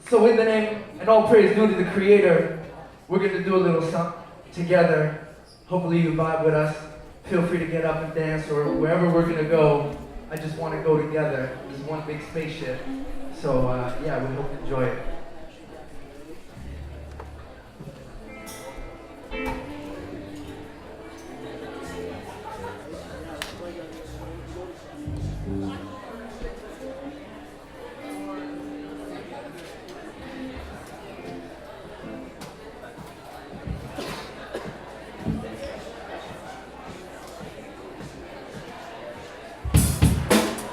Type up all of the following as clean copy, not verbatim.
So in the name and all praise due to the Creator, we're going to do a little something together. Hopefully you vibe with us. Feel free to get up and dance, or wherever we're going to go. I just want to go together. This is one big spaceship. So yeah, we hope you enjoy it.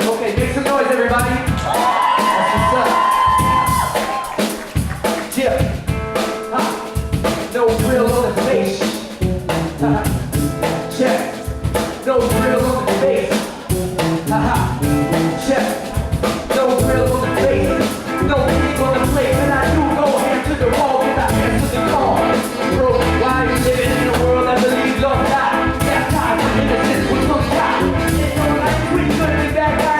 Okay, make some noise, everybody. That's what's up. Yeah. No grill on the face. Check. No grill on the face. Check. No grill on the face. No king on the plate. And I do go hand to the wall when I answer the call. Bro, why are you living in a world that believes love die? That time when innocence was on top. It's no like we couldn't be bad guys.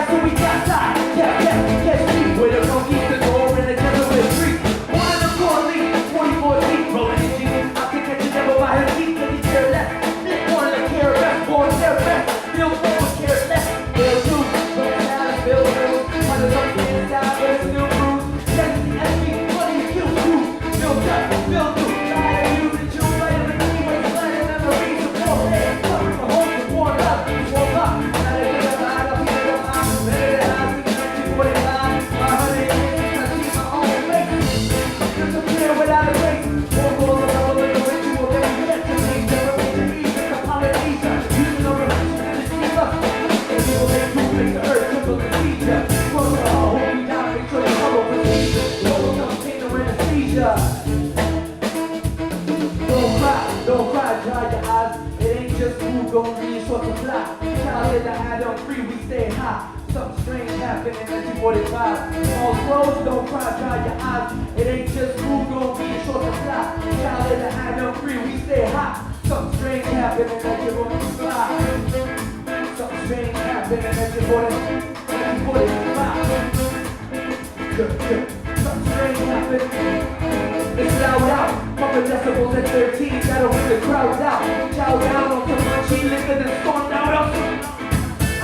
With a monkey, the door, and a gentleman street. One of the core leads, 44 feet, rolling in jeans. I can catch a devil by his feet, and he care less. This one to care less, born their best. Bill forward, care less. Bill two, but now it's Bill two. One of them inside, but it's still bruised. Jesse, SB, money, kill two. Bill cut, Bill two. Tired of you, the Jew, right of the key, when you find a memory of war. Hey, coming from home, to warm up, warm up. Now they get a lot of people, I'm better than I see 1945. Without a race, won't go along with the ritual that we get to me. Never made to ease in the Polynesia. Using the religion and the steamer. And people make you make the earth triple the teacher. Close the hall, hold me down, make sure you follow procedure. Don't come pain or anesthesia. Don't cry, dry your eyes. It ain't just food, gon' be short supply. Child in the Adam free, we stay high. Something strange happened in 1945. All closed, don't cry, dry your eyes. It ain't just food, gon' be a short supply. Child in the Adam free, we stay hot. Something strange happened in 1945. Something strange happened in 1945. Something strange happened. It's loud out. From the decibels at 13, that'll bring the crowds out. Chow down on some munchy liquor and stormed out. I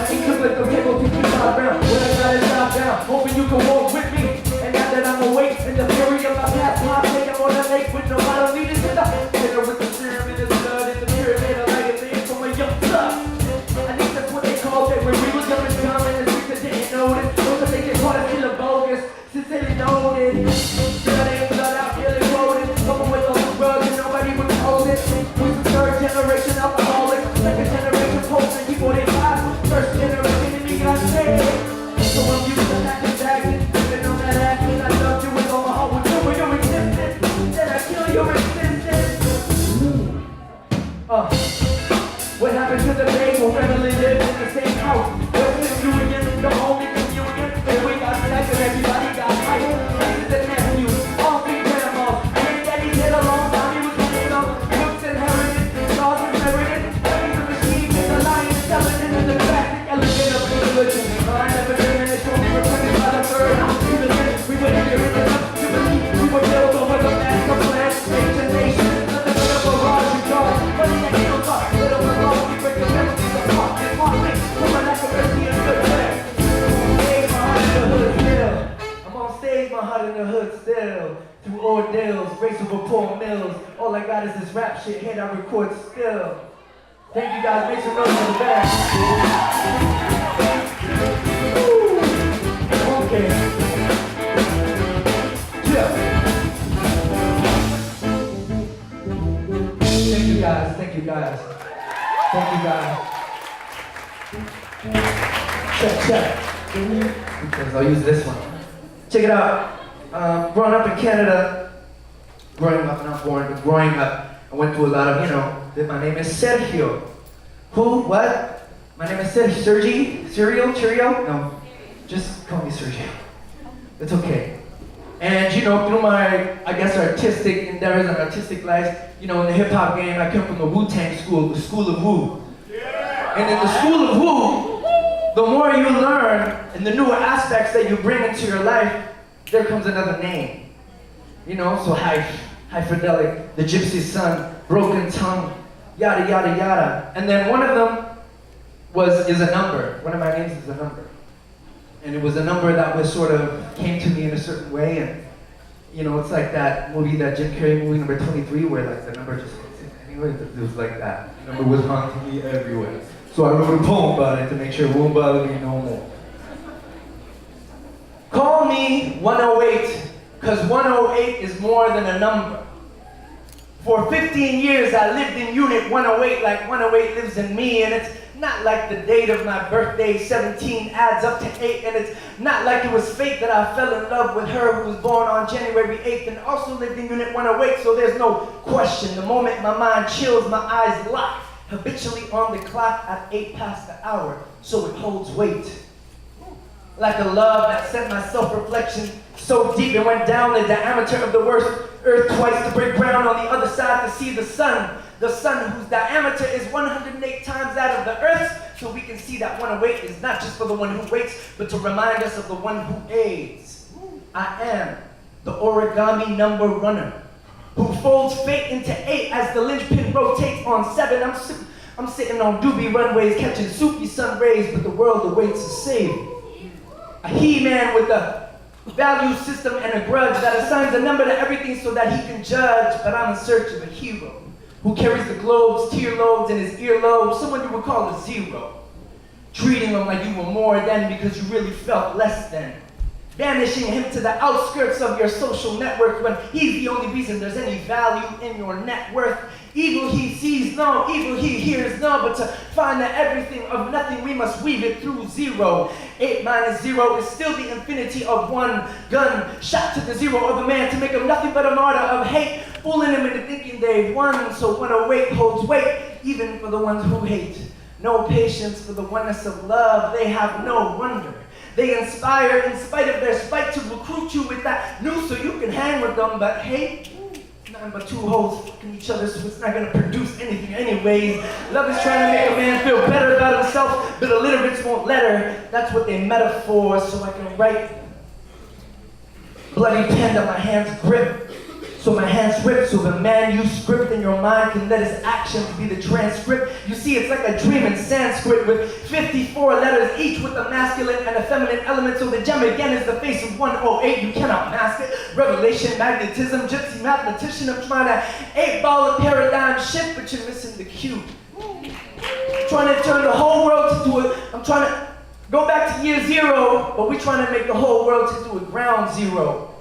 need to let the people keep me out around. When I got it out down, hoping you can walk with me. And now that I'm awake in the fury of my past, I'm taking on the lake with no bottle needed to the dinner with the serum in the blood in the pyramid of like a thing from a young blood. I think that's what they called it when we were young and dumb and the streets that didn't notice. Those that they get caught as still bogus since they didn't know it. Blood ain't blood out, feeling quoted. Someone with all the drugs and nobody would hold it. We some third generation alcoholics, second generation post and people they buy. First generation and me got saved. So I'm used to acting back and living on that acting. I loved you with all my heart, with your existence. Then I kill your existence. What happened to the day when family lived in the same house? Where's the union, the only communion? Then we got sex and everybody got hype. Nieces and nephews, all three grandmas. And daddy did a long time, he was getting some books inherited, stars inherited. Daddy's a machine, and the lion is skeleton in the classic elegant of religion. I never diminished when we were printed by the third house. We were here in the up to believe. We were built over the master plan. Ancient nation, nothing but a barrage of God. Money that kills us, little by little, we break the memories apart. It's my thing, with my lack of mercy and good plan. I'm on stage, my heart in the hood still. Through ordeals, race over poor mills. All I got is this rap shit, hit I record still. Thank you guys, make some noise in the back. Okay. Yeah. Thank you guys, thank you guys. Thank you guys. Check. Because I'll use this one. Check it out. Growing up in Canada, growing up, I went through a lot of, my name is Sergio. Who? What? My name is Sergi? Cereal? Cheerio? No. Just call me Sergio. It's okay. And through my, artistic endeavors and artistic life, in the hip hop game, I come from the Wu-Tang school, the School of Wu. Yeah. And in the School of Wu, the more you learn and the newer aspects that you bring into your life, there comes another name. You know, so Hyf the Gypsy Sun, Broken Tongue, yada yada yada. And then one of them is a number. One of my names is a number. And it was a number that was sort of came to me in a certain way, and you know, it's like that movie, that Jim Carrey movie number 23, where like the number just hits it anyway. It was like that. The number was haunting me everywhere. So I wrote a poem about it to make sure it won't bother me no more. Call me 108, cause 108 is more than a number. For 15 years I lived in Unit 108 like 108 lives in me, and it's not like the date of my birthday, 17 adds up to 8, and it's not like it was fate that I fell in love with her who was born on January 8th and also lived in Unit 108, so there's no question. The moment my mind chills, my eyes lock, habitually on the clock at 8 past the hour, so it holds weight. Like a love that sent my self-reflection so deep it went down the diameter of the worst earth twice to break ground on the other side to see the sun whose diameter is 108 times that of the earth's, so we can see that 108 is not just for the one who waits, but to remind us of the one who aids. I am the origami number runner, who folds fate into 8 as the linchpin rotates on 7. I'm sitting on doobie runways catching soupy sun rays, but the world awaits a savior. A he-man with a value system and a grudge that assigns a number to everything so that he can judge, but I'm in search of a hero who carries the globe's tear loads in his earlobe, someone you would call a zero. Treating him like you were more than because you really felt less than. Banishing him to the outskirts of your social network when he's the only reason there's any value in your net worth. Evil he sees, no. Evil he hears, no. But to find that everything of nothing, we must weave it through 0. 8 minus 0 is still the infinity of 1 gun shot to the 0 of a man to make him nothing but a martyr of hate, fooling him into thinking they've won. So 108 holds weight, even for the ones who hate. No patience for the oneness of love, they have no wonder. They inspire in spite of their spite to recruit you with that noose so you can hang with them, but hate, nothing but two hoes fucking each other, so it's not gonna produce anything anyways. Love is trying to make a man feel better about himself, but illiterates won't let her. That's what they metaphor, so I can write bloody pen that my hands grip. So my hands rip, so the manuscript in your mind can let his actions be the transcript. You see, it's like a dream in Sanskrit with 54 letters each with a masculine and a feminine element. So the gem again is the face of 108. You cannot mask it. Revelation, magnetism, gypsy mathematician. I'm trying to 8-ball a paradigm shift, but you're missing the cue. I'm trying to turn the whole world into a, I'm trying to go back to year 0, but we're trying to make the whole world into a ground zero.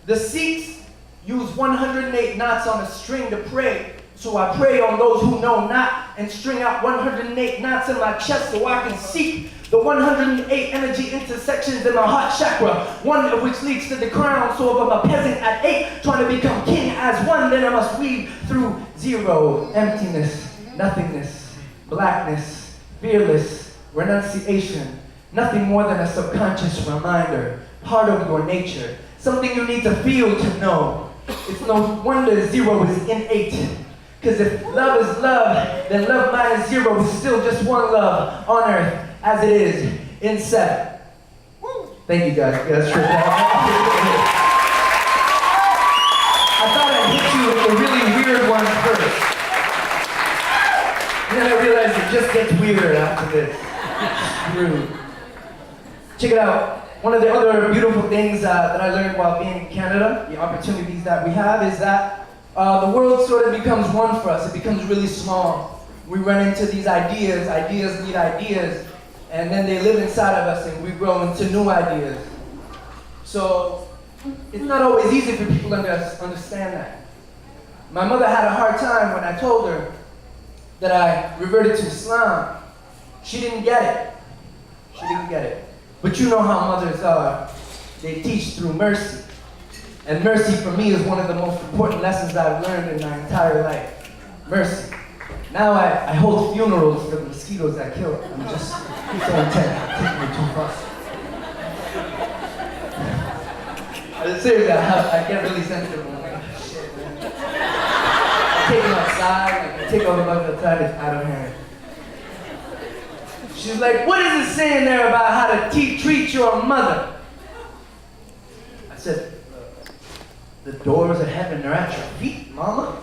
The Sikhs use 108 knots on a string to pray. So I pray on those who know not and string out 108 knots in my chest so I can seek the 108 energy intersections in my heart chakra, one of which leads to the crown. So if I'm a peasant at 8 trying to become king as 1, then I must weave through 0, emptiness, nothingness, blackness, fearless, renunciation, nothing more than a subconscious reminder, part of your nature, something you need to feel to know. It's no wonder 0 is innate. Because if love is love, then love minus 0 is still just one love on earth as it is in 7. Thank you guys. That's true. I thought I'd hit you with the really weird one first. And then I realized it just gets weirder after this. Screw. Check it out. One of the other beautiful things that I learned while being in Canada, the opportunities that we have, is that the world sort of becomes one for us. It becomes really small. We run into these ideas need ideas, and then they live inside of us and we grow into new ideas. So it's not always easy for people to understand that. My mother had a hard time when I told her that I reverted to Islam. She didn't get it. She didn't get it. But you know how mothers are. They teach through mercy. And mercy for me is one of the most important lessons I've learned in my entire life. Mercy. Now I hold funerals for the mosquitoes that kill. I'm just so intent. Taking me too far. Seriously, I get really sensitive. I'm like, shit, man. I take them outside, I take all the bugs outside, it's out of hand. She's like, what is it saying there about how to treat your mother? I said, The doors of heaven are at your feet, mama.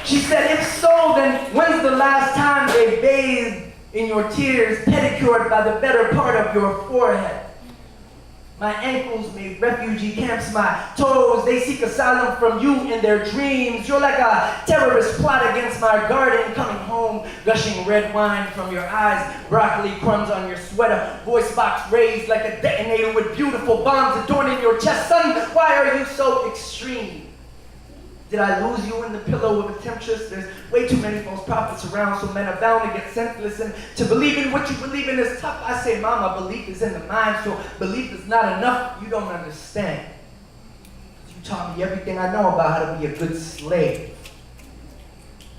She said, if so, then when's the last time they bathed in your tears, pedicured by the better part of your forehead? My ankles made refugee camps, my toes, they seek asylum from you in their dreams. You're like a terrorist plot against my garden, coming home, gushing red wine from your eyes, broccoli crumbs on your sweater, voice box raised like a detonator with beautiful bombs adorning your chest. Son, why are you so extreme? Did I lose you in the pillow of a temptress? There's way too many false prophets around, so men are bound to get senseless. And to believe in what you believe in is tough. I say, mama, belief is in the mind, so belief is not enough. You don't understand. You taught me everything I know about how to be a good slave.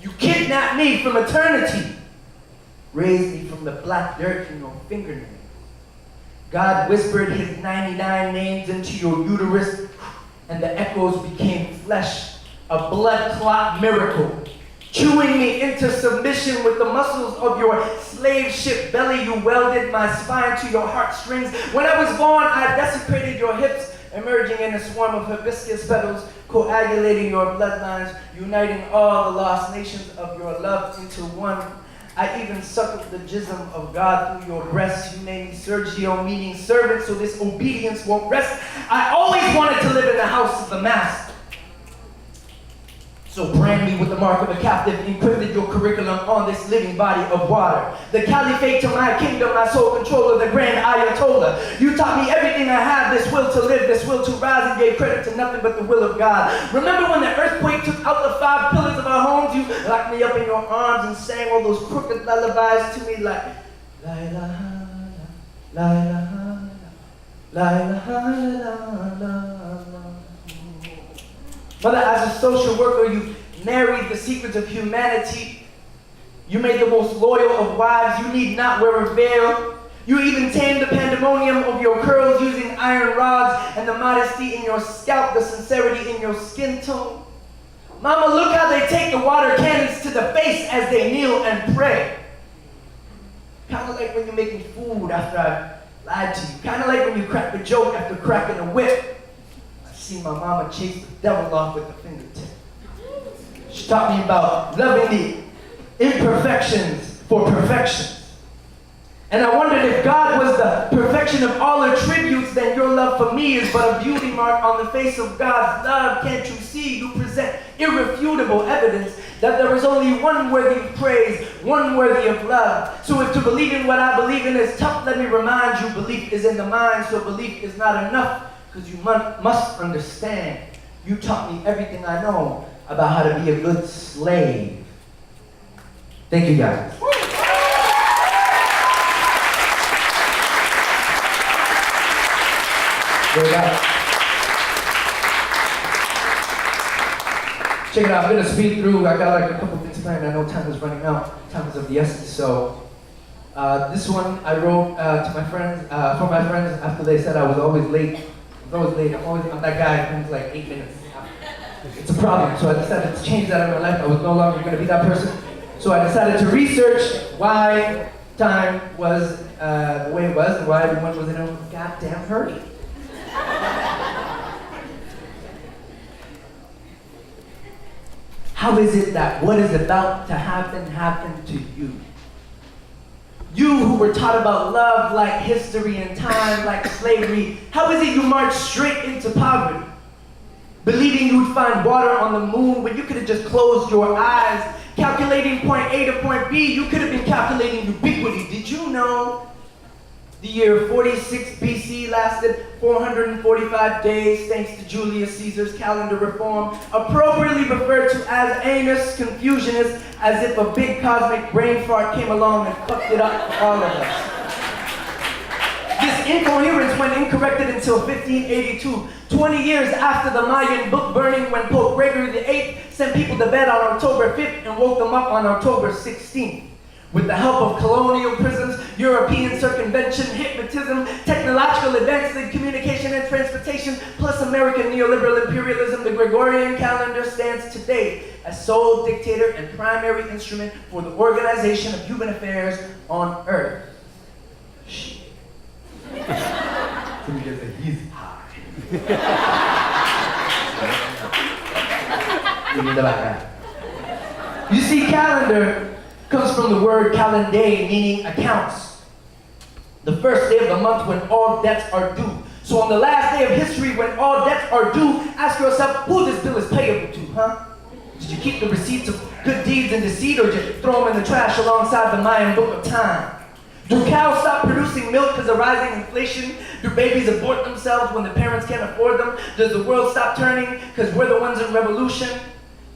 You kidnapped me from eternity. Raised me from the black dirt in your fingernails. God whispered his 99 names into your uterus, and the echoes became flesh. A blood clot miracle, chewing me into submission with the muscles of your slave ship belly. You welded my spine to your heartstrings. When I was born, I desecrated your hips, emerging in a swarm of hibiscus petals, coagulating your bloodlines, uniting all the lost nations of your love into one. I even suckled the jism of God through your breast. You named me Sergio, meaning servant, so this obedience won't rest. I always wanted to live in the house of the master. So brand me with the mark of a captive, encrypted your curriculum on this living body of water. The caliphate to my kingdom, my sole controller, the grand Ayatollah. You taught me everything I have, this will to live, this will to rise, and gave credit to nothing but the will of God. Remember when the earthquake took out the 5 pillars of our homes? You locked me up in your arms and sang all those crooked lullabies to me like la ilaha, la ilaha, la ilaha, la ilaha. Mother, as a social worker, you married the secrets of humanity. You made the most loyal of wives. You need not wear a veil. You even tamed the pandemonium of your curls using iron rods and the modesty in your scalp, the sincerity in your skin tone. Mama, look how they take the water cannons to the face as they kneel and pray. Kind of like when you make me food after I've lied to you. Kind of like when you crack a joke after cracking a whip. See my mama chase the devil off with the fingertip. She taught me about loving the imperfections for perfections. And I wondered if God was the perfection of all attributes, then your love for me is but a beauty mark on the face of God's love. Can't you see? You present irrefutable evidence that there is only one worthy of praise, one worthy of love. So if to believe in what I believe in is tough, let me remind you, belief is in the mind, so belief is not enough. Because you must understand, you taught me everything I know about how to be a good slave. Thank you, guys. Check it out, I'm going to speed through. I got like a couple things planned. I know time is running out. Time is of the essence. So this one I wrote to my friends, for my friends after they said I was always late. I'm that guy who comes like 8 minutes. It's a problem, so I decided to change that in my life. I was no longer going to be that person. So I decided to research why time was the way it was and why everyone was in a goddamn hurry. How is it that what is about to happen happened to you? You who were taught about love like history and time like slavery, how is it you marched straight into poverty? Believing you'd find water on the moon when you could have just closed your eyes. Calculating point A to point B, you could have been calculating ubiquity. Did you know the year 46 BC lasted 445 days thanks to Julius Caesar's calendar reform, appropriately referred to as Anus Confucianus, as if a big cosmic brain fart came along and fucked it up for all of us. This incoherence went uncorrected until 1582, 20 years after the Mayan book burning, when Pope Gregory VIII sent people to bed on October 5th and woke them up on October 16th. With the help of colonial prisms, European circumvention, hypnotism, technological advances in communication and transportation, plus American neoliberal imperialism, the Gregorian calendar stands today as sole dictator and primary instrument for the organization of human affairs on Earth. Shit. He's high. You see, calendar comes from the word calenday, meaning accounts. The first day of the month when all debts are due. So on the last day of history when all debts are due, ask yourself who this bill is payable to, huh? Did you keep the receipts of good deeds and deceit, or did you throw them in the trash alongside the Mayan book of time? Do cows stop producing milk because of rising inflation? Do babies abort themselves when the parents can't afford them? Does the world stop turning because we're the ones in revolution?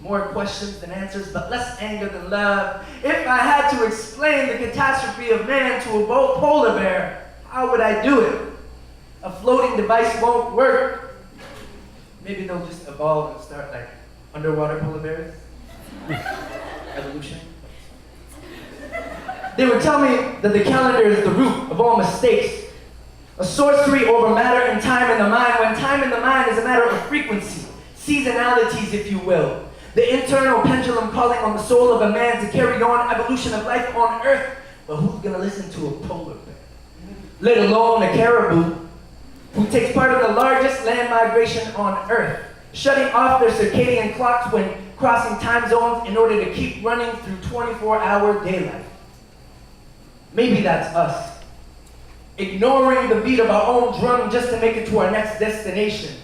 More questions than answers, but less anger than love. If I had to explain the catastrophe of man to a polar bear, how would I do it? A floating device won't work. Maybe they'll just evolve and start like underwater polar bears. Evolution. They would tell me that the calendar is the root of all mistakes. A sorcery over matter and time in the mind, when time in the mind is a matter of frequency, seasonalities, if you will. The internal pendulum calling on the soul of a man to carry on evolution of life on Earth. But who's gonna listen to a polar bear? Let alone a caribou, who takes part in the largest land migration on Earth, shutting off their circadian clocks when crossing time zones in order to keep running through 24-hour daylight. Maybe that's us, ignoring the beat of our own drum just to make it to our next destination.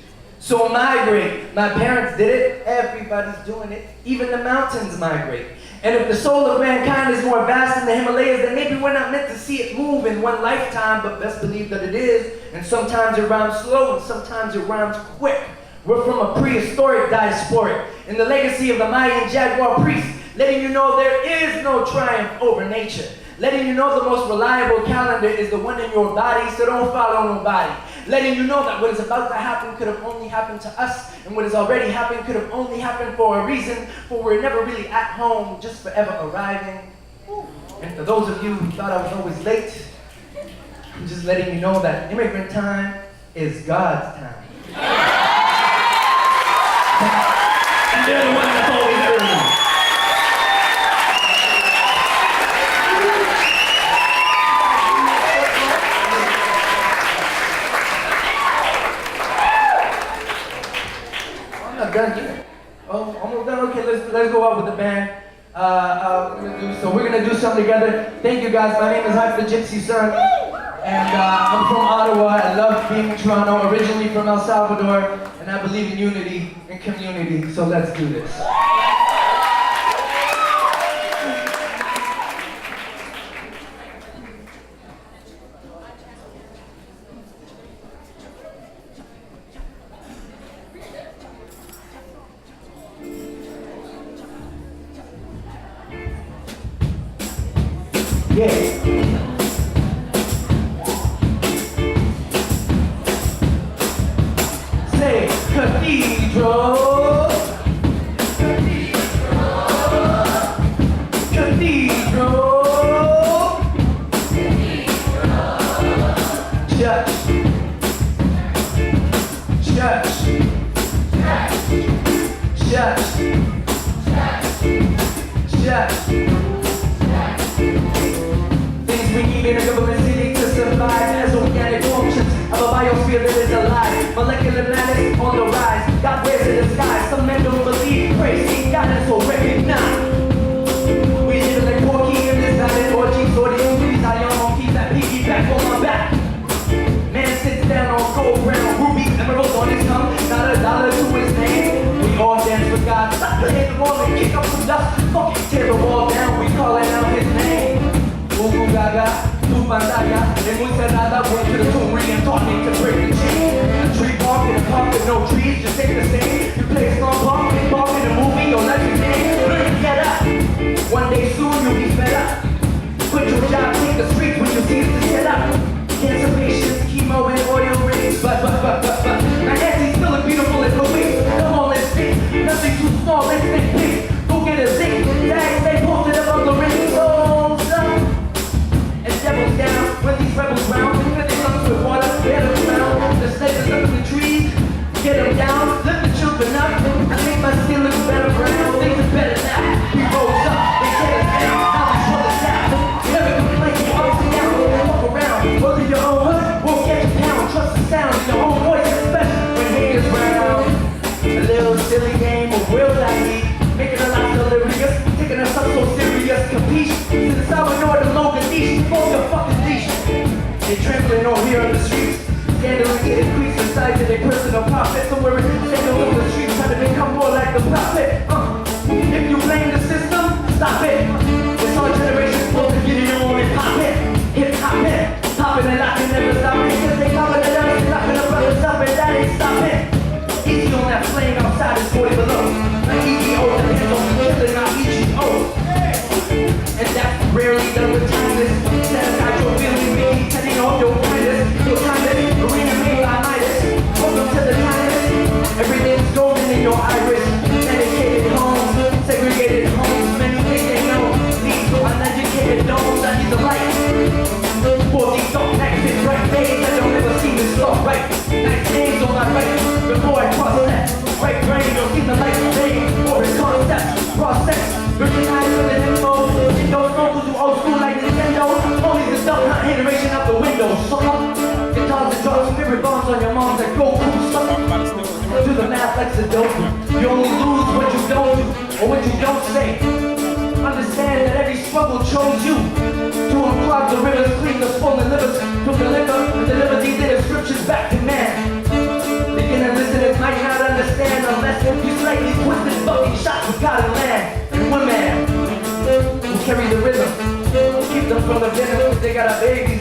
So migrate. My parents did it. Everybody's doing it. Even the mountains migrate. And if the soul of mankind is more vast than the Himalayas, then maybe we're not meant to see it move in one lifetime, but best believe that it is. And sometimes it rhymes slow, and sometimes it rhymes quick. We're from a prehistoric diasporic, in the legacy of the Mayan jaguar priest, letting you know there is no triumph over nature. Letting you know the most reliable calendar is the one in your body, so don't follow nobody. Letting you know that what is about to happen could have only happened to us, and what has already happened could have only happened for a reason, for we're never really at home, just forever arriving. And for those of you who thought I was always late, I'm just letting you know that immigrant time is God's time. And they're the ones that's always early. Done here. Oh, almost done. Okay, let's go out with the band. We're gonna do something together. Thank you guys. My name is Hyf the Gypsy Sun, and I'm from Ottawa. I love being in Toronto. Originally from El Salvador, and I believe in unity and community. So let's do this. Yeah. Say cathedral. Cathedral. Cathedral. Church. Church. Church. Church. We need in a government city to survive as organic functions of a biosphere that is alive. Molecular madness on the rise. God wears in the sky. Some men don't believe. Crazy guidance will recognize. We live like Porky in this valley. Orgies, audience, these are young monkeys that piggyback on my back. Man sits down on gold, brown, ruby, emeralds on his tongue. Not a dollar to his name. We all dance for God. Stop the hit the wall and kick up some dust. Fuck it, tear the wall down. We calling out his name. Google Gaga, tu pantalla, de muy cerrada, went to the tomb ring taught me to break the chain. A tree bark in a park with no trees, just ain't the same. You play a strong park, big bark in a movie, your life is name. Learn to get up. One day soon you'll be fed up. Quit your job, take the streets when you see it to set up. Cancer patients, chemo and oil rings, but. My Nancy's still as beautiful as Louise. Come on, let's think. Nothing too small, let's think big. Go get a zinc, tag, stay posted up on the ring. Devils down when these rebels round. Fill their lungs with water, bear them around. The slaves are up in the trees, get them down, lift the children up. I think my skin looks better brown. Things are better now. We rose up, they tear us down. Now we shut us down. Never complain, you ups and downs. Walk around, well in your own hood, won't get you pound. Trust the sound in your own voice, especially when haters round. A little silly game of will I need. swerving, signals on the streets trying to become more like the prophet. If you blame the system, stop it. It's our generation supposed to get it on and pop it. Hip hop it, popping and locking, never stopping. Cause they popping it up, locking the brothers up, and that ain't stopping. Easy on that flame outside is 40 below. Like EEO, depends on killing our EGO. And that's rarely done with timeless. Set aside your feeling, me, telling all your kindness. Your kindness, arena made by Midas. Welcome to the timeless. Everything's golden in your iris. Dedicated homes, segregated homes. Many things they know. These uneducated domes, I need the light. For these don't exit right days, I don't ever see this stuff right. Nice days on my right, before I cross that. Right brain, don't see the light fade. For the concept, process. Recognize the info. Those vocals who old school like Nintendo. Only the stuff, not iteration out the window. Sucker. Guitars and drums, favorite bombs on your mom's like Goku. Sucker. Do the math like Sudoku. You only lose what you don't do, or what you don't say. Understand that every struggle chose you to unclog the rivers, clean the swollen livers, took the liquor and deliver these inner scriptures back to man. Beginner listeners might not understand unless you slightly twisted fucking shots with God and land. And one man who carry the rhythm, keep them from the venom, they got a baby.